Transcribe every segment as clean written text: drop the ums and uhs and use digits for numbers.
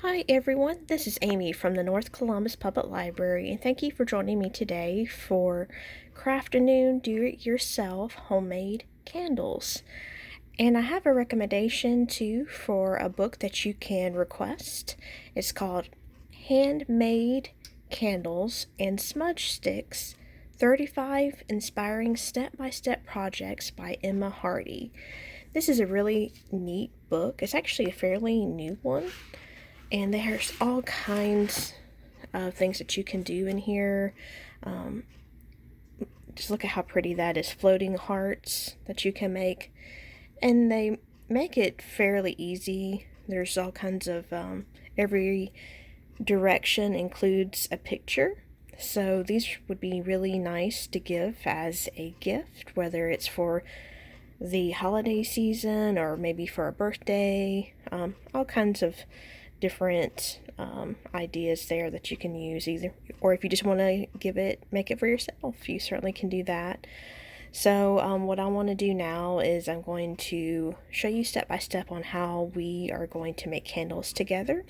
Hi everyone, this is Amy from the North Columbus Public Library, and thank you for joining me today for Crafternoon Do-It-Yourself Homemade Candles. And I have a recommendation too for a book that you can request. It's called Handmade Candles and Smudge Sticks 35 Inspiring Step-by-Step Projects by Emma Hardy. This is a really neat book. It's actually a fairly new one. And there's all kinds of things that you can do in here. Um, just look at how pretty that is. Floating hearts that you can make. And they make it fairly easy. There's all kinds of, every direction includes a picture. So these would be really nice to give as a gift, whether it's for the holiday season or maybe for a birthday. All kinds of different ideas there that you can use either, or if you just want to make it for yourself, you certainly can do that. So what I want to do now is I'm going to show you step by step on how we are going to make candles together.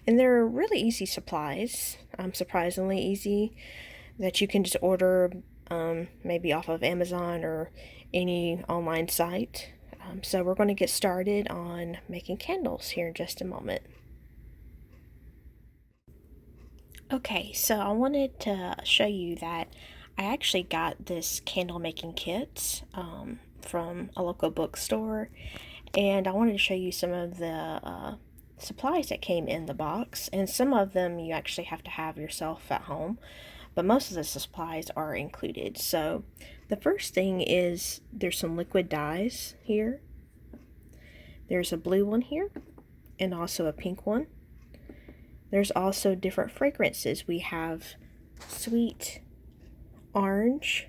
And they're really easy supplies, surprisingly easy, that you can just order maybe off of Amazon or any online site. So we're going to get started on making candles here in just a moment. Okay, so I wanted to show you that I actually got this candle making kit from a local bookstore, and I wanted to show you some of the supplies that came in the box, and some of them you actually have to have yourself at home, but most of the supplies are included. So the first thing is there's some liquid dyes here. There's a blue one here and also a pink one. There's also different fragrances. We have sweet orange,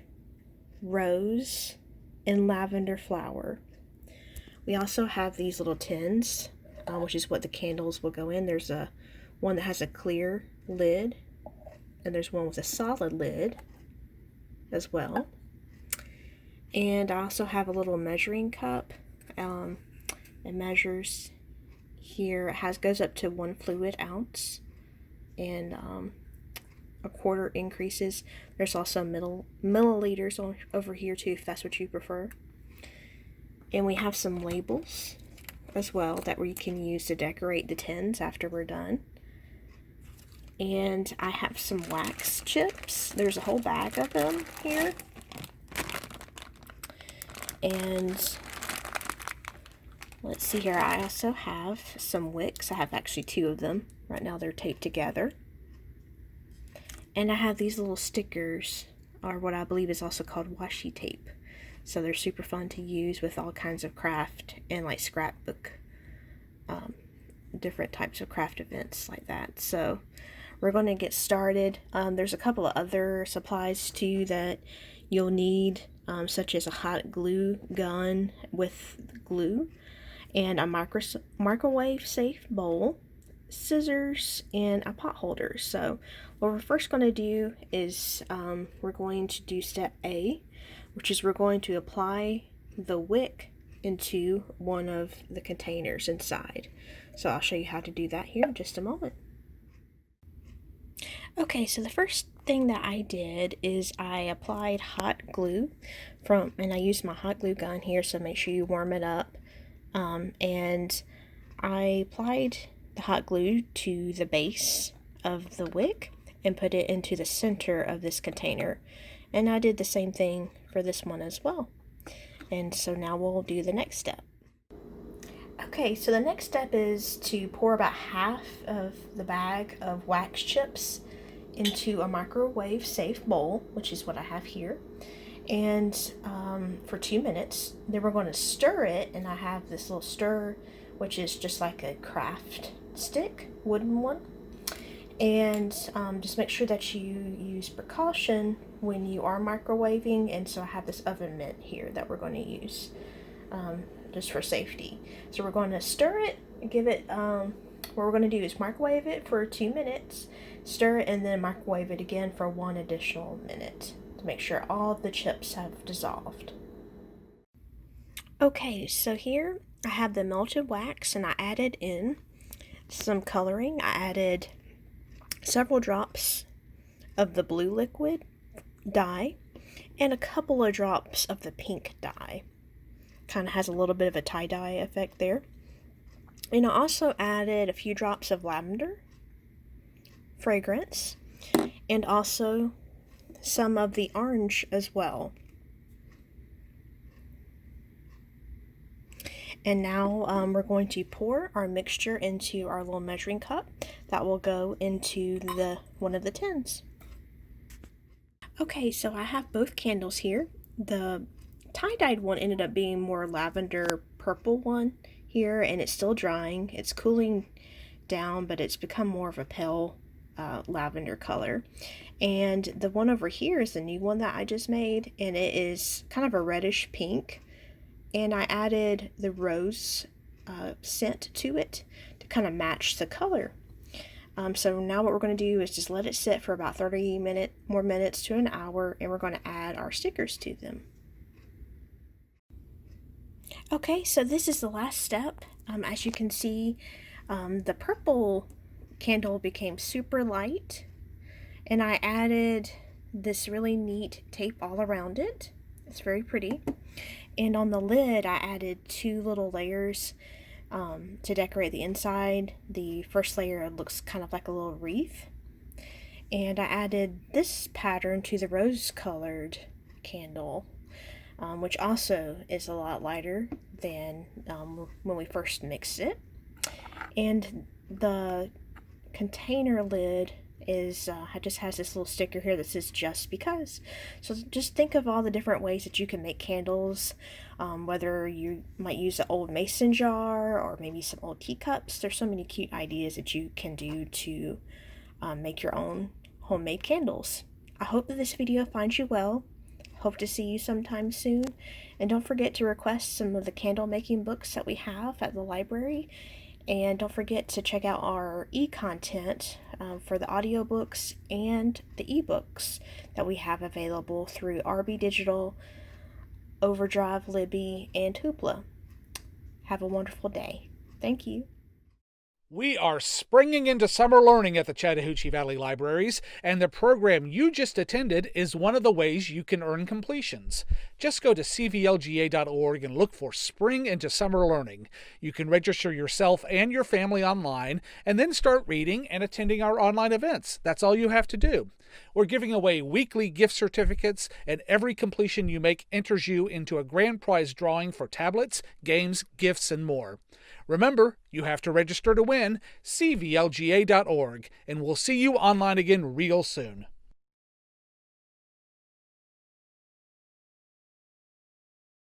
rose, and lavender flower. We also have these little tins, which is what the candles will go in. There's one that has a clear lid, and there's one with a solid lid as well. And I also have a little measuring cup. It measures here. It goes up to 1 fluid ounce, and a quarter increases. There's also milliliters over here too, if that's what you prefer. And we have some labels as well that we can use to decorate the tins after we're done. And I have some wax chips. There's a whole bag of them here. And let's see here, I also have some wicks. I have actually 2 of them. Right now they're taped together. And I have these little stickers, or what I believe is also called washi tape. So they're super fun to use with all kinds of craft and like scrapbook, different types of craft events like that. So we're going to get started. There's a couple of other supplies too that you'll need, such as a hot glue gun with glue, and a microwave safe bowl, scissors, and a pot holder. So what we're first going to do is we're going to do step A, which is we're going to apply the wick into one of the containers inside. So I'll show you how to do that here in just a moment. Okay, so the first thing that I did is I applied hot glue and I used my hot glue gun here, so make sure you warm it up. And I applied the hot glue to the base of the wick and put it into the center of this container. And I did the same thing for this one as well. And so now we'll do the next step. Okay, so the next step is to pour about half of the bag of wax chips into a microwave safe bowl, which is what I have here, and for 2 minutes. Then we're going to stir it, and I have this little stir, which is just like a craft stick, wooden one. And just make sure that you use precaution when you are microwaving. And so I have this oven mitt here that we're going to use just for safety. So we're going to stir it and give it, what we're going to do is microwave it for 2 minutes, stir it, and then microwave it again for 1 additional minute to make sure all of the chips have dissolved. Okay, so here I have the melted wax, and I added in some coloring. I added several drops of the blue liquid dye and a couple of drops of the pink dye. Kind of has a little bit of a tie-dye effect there. And I also added a few drops of lavender fragrance and also some of the orange as well. And now we're going to pour our mixture into our little measuring cup that will go into one of the tins. Okay, so I have both candles here. The tie-dyed one ended up being more lavender purple one here, and it's still drying. It's cooling down, but it's become more of a pale lavender color. And the one over here is the new one that I just made, and it is kind of a reddish pink. And I added the rose scent to it to kind of match the color. So now what we're going to do is just let it sit for about 30 more minutes to an hour, and we're going to add our stickers to them. Okay, so this is the last step. As you can see, the purple candle became super light, and I added this really neat tape all around it. It's very pretty. And on the lid, I added 2 little layers to decorate the inside. The first layer looks kind of like a little wreath. And I added this pattern to the rose-colored candle, which also is a lot lighter than when we first mixed it. And the container lid is just has this little sticker here that says "just because." So just think of all the different ways that you can make candles, whether you might use an old mason jar or maybe some old teacups. There's so many cute ideas that you can do to make your own homemade candles. I hope that this video finds you well. Hope to see you sometime soon, and don't forget to request some of the candle making books that we have at the library. And don't forget to check out our e-content for the audiobooks and the ebooks that we have available through RB Digital, Overdrive, Libby, and Hoopla. Have a wonderful day. Thank you. We are springing into summer learning at the Chattahoochee Valley Libraries, and the program you just attended is one of the ways you can earn completions. Just go to cvlga.org and look for Spring into Summer Learning. You can register yourself and your family online, and then start reading and attending our online events. That's all you have to do. We're giving away weekly gift certificates, and every completion you make enters you into a grand prize drawing for tablets, games, gifts, and more. Remember, you have to register to win. cvlga.org, and we'll see you online again real soon.